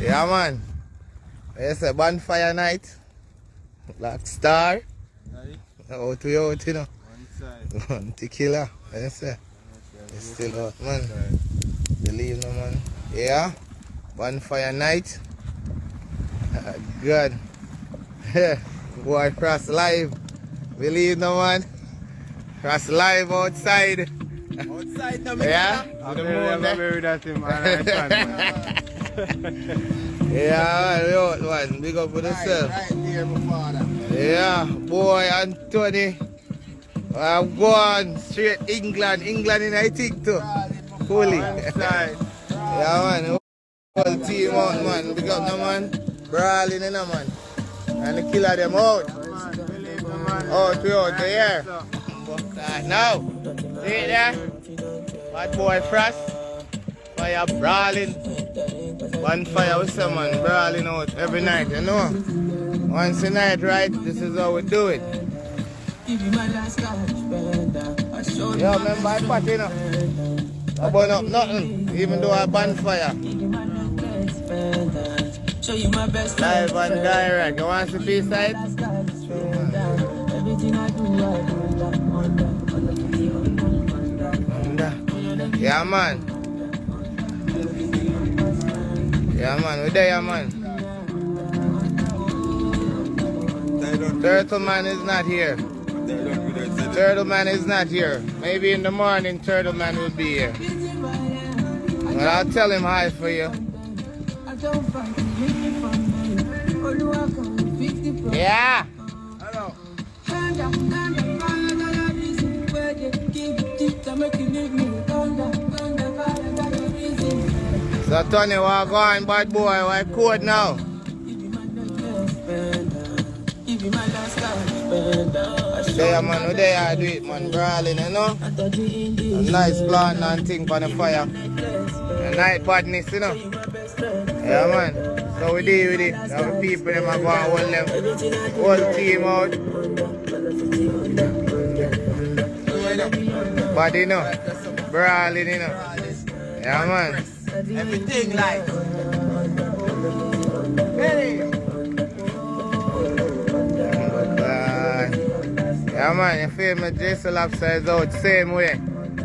Yeah, man. It's a bonfire night. Black Star. Out we out, you know. One side. One tequila. Yes, sir. It's still out, man. Believe no, man. Yeah. Bonfire night. Good. Boy, cross live. Believe no, man. Cross live outside. Outside the Yeah. I'm never buried at him. Yeah, yo, man. Big up for yourself. Right there before that. Yeah, boy, Anthony. I'm going straight England. England in I think too. Fully. Outside. Yeah, man. Whole team out, man. Big up, no, man. Brawling, no, man. And the killer them out. Out, we out there. Now, see it there? Bad boy Frost. Fire brawling. Bonfire with some man brawling out every night, you know. Once a night, right? This is how we do it. Yo, remember I party, you know? I burn up nothing, even though I bonfire. Live and direct. You want to see B-side? Yeah, man. Yeah, man. We there, man. Turtle man is not here. Turtle man is not here. Maybe in the morning, Turtle man will be here. But I'll tell him hi for you. Yeah. Hello. So Tony, what going, bad boy? Why code now? There, man, we there, do it, man, brawling, you know? A nice plant and thing for the fire. A night badness, you know? Yeah, man. So we deal with it. Our people, them are going to hold them, whole team out. But, you know, brawling, you know? Yeah, man. Everything like. Hey. Yeah, man, you feel me? Jason Lobster is out same way.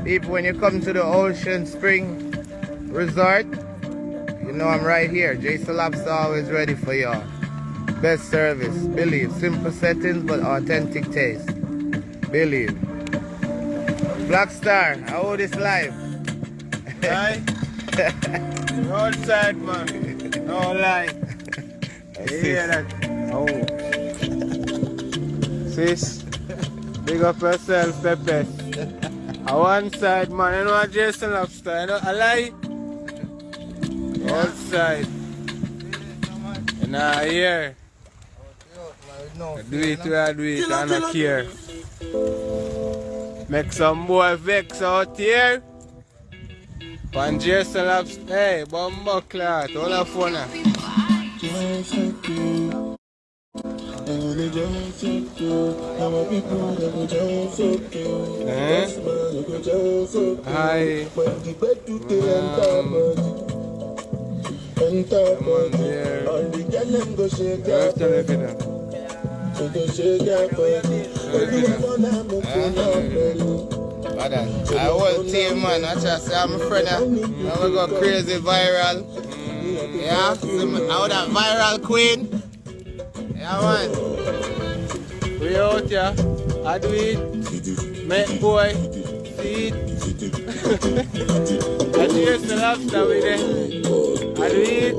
People, when you come to the Ocean Spring Resort, you know I'm right here. Jason Lobster always ready for y'all. Best service, believe. Simple settings but authentic taste. Believe. Black Star, I hold this live. Right? Outside, man. No lie. You hear that? Oh. Sis, big up yourself, Pepe. On one side, man. You know Jason Lobster, you know, I lie. Outside. You know, here. Do it where I do it, I don't care. Make some boy vex out here. Pan Jason Lobster, hey, bomba clat, all the phone. Hi. I whole team, man. I just say I'm a friend. I'm gonna go crazy viral. Yeah, I would have viral queen. Yeah, man. We out here. I do it. Make boy. See it. I Jason Lobster with it. I do it.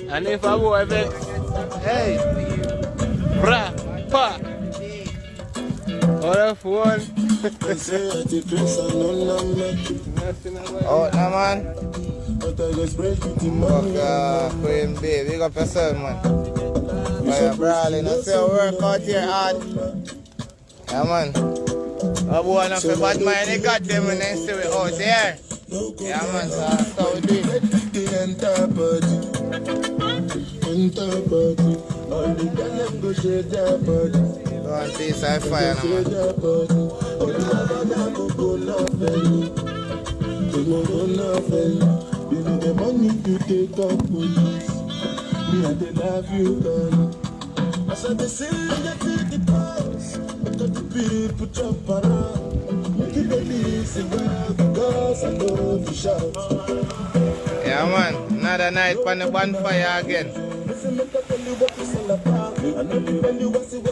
And if I boy vex, hey, bra, pa. All the phone. Oh, no, man. Fuck, Queen B, big up yourself, man. By brawling, I say work out here hard. Yeah, man. I want to feel bad mind, they got them and then see we out there. Yeah, man, so that's how we do it. Go on, peace and fire, no, man. You need the money to take up police. Me and they love you, girl. I said the same, they take the price. But the people jump around. You keep the lease in because I go to shout. Yeah, man. Another night on the bonfire again.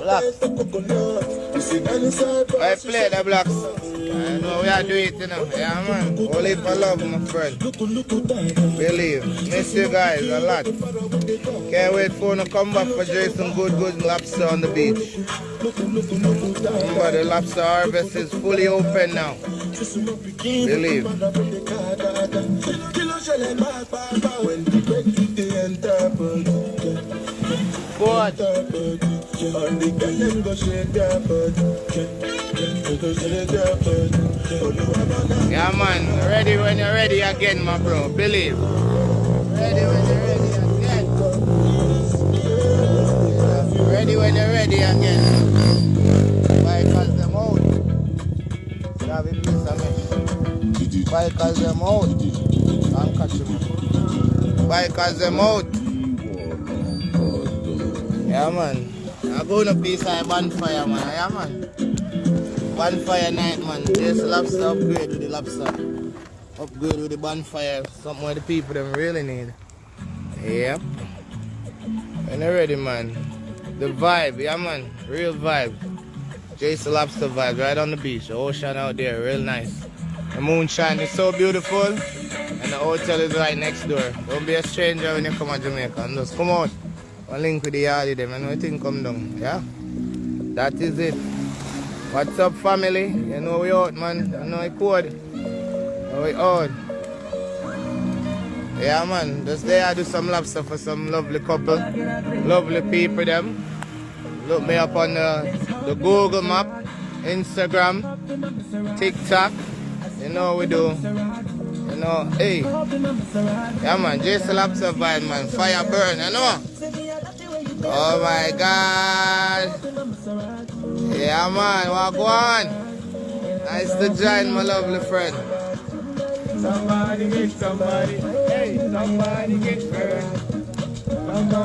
Blocks. I play the blocks. I know we are doing it, you know. Yeah, man. Only for love, my friend. Believe. Miss you guys a lot. Can't wait for you to come back for Jason good lobster on the beach. Remember, the lobster harvest is fully open now. Believe. What? Yeah, man. Ready when you're ready again, my bro. Believe. Ready when you're ready again. Ready when you're ready again. Bikers them out. Have a piece of mesh. Bikers them out. Can't catch them. Bikers them out. Yeah, man. I'm going to piece of bonfire, man. Yeah, man. Bonfire night, man. Jason Lobster upgrade with the lobster. Upgrade with the bonfire. Something where the people them really need. Yep. When you're ready, man. The vibe, yeah, man. Real vibe. Jason Lobster vibe right on the beach. The ocean out there, real nice. The moonshine is so beautiful. And the hotel is right next door. Don't be a stranger when you come to Jamaica. And just come out. One link with the yard them and everything come down. Yeah? That is it. What's up, family? You know we out, man. You know we code. We out. Yeah, man. Just there I do some lobster for some lovely couple. Lovely people them. Look me up on the Google map, Instagram, TikTok. You know what we do. You know, hey. Yeah, man. Jason Lobster vibe, man. Fire burn, you know? Oh my God. Yeah, man. Walk on. Nice to join, my lovely friend. Somebody get somebody. Hey, somebody get burned.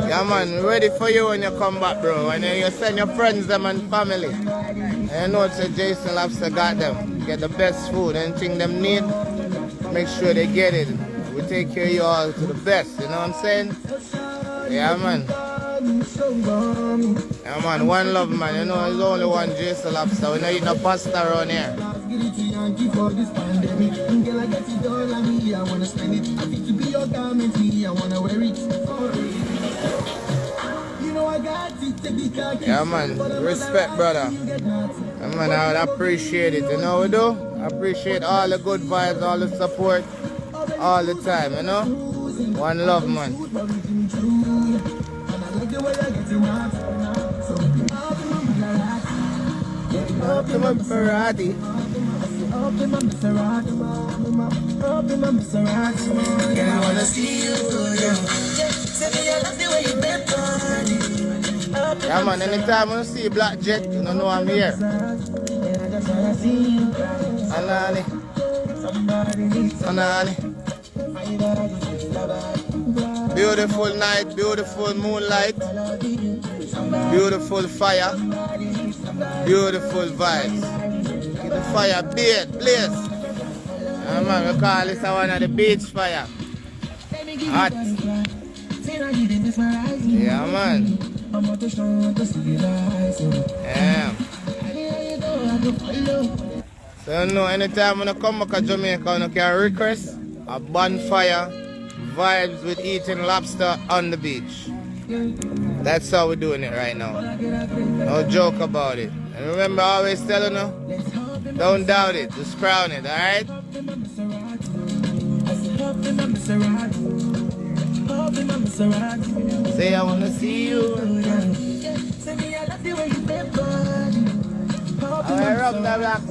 Yeah, man. Ready for you when you come back, bro. And then you send your friends them and family. And you know it's a Jason Lobster got them. Get the best food. Anything them need, make sure they get it. We take care of you all to the best. You know what I'm saying? Yeah, man. Yeah, man. One love, man. You know, there's only one Jason Lobster. We don't eat no pasta around here. Yeah, man. Respect, brother. Yeah, man. I would appreciate it. You know what we do? I appreciate all the good vibes, all the support, all the time, you know? One love, man. Up in my Ferrari. I wanna see you, yeah, man, anytime I see Black Jet, you don't know I'm here. Anani. Anani. Beautiful night, beautiful moonlight, beautiful fire, beautiful vibes. Get the fire blaze. Yeah, man, we call this one of the beach fire. Hot. Yeah, man. Yeah. So you know, anytime when I come back to Jamaica, you can request a bonfire vibes with eating lobster on the beach. That's how we're doing it right now. No joke about it. And remember, I always telling you, don't doubt it, just crown it, alright? Say I wanna see you. Alright, rub that back.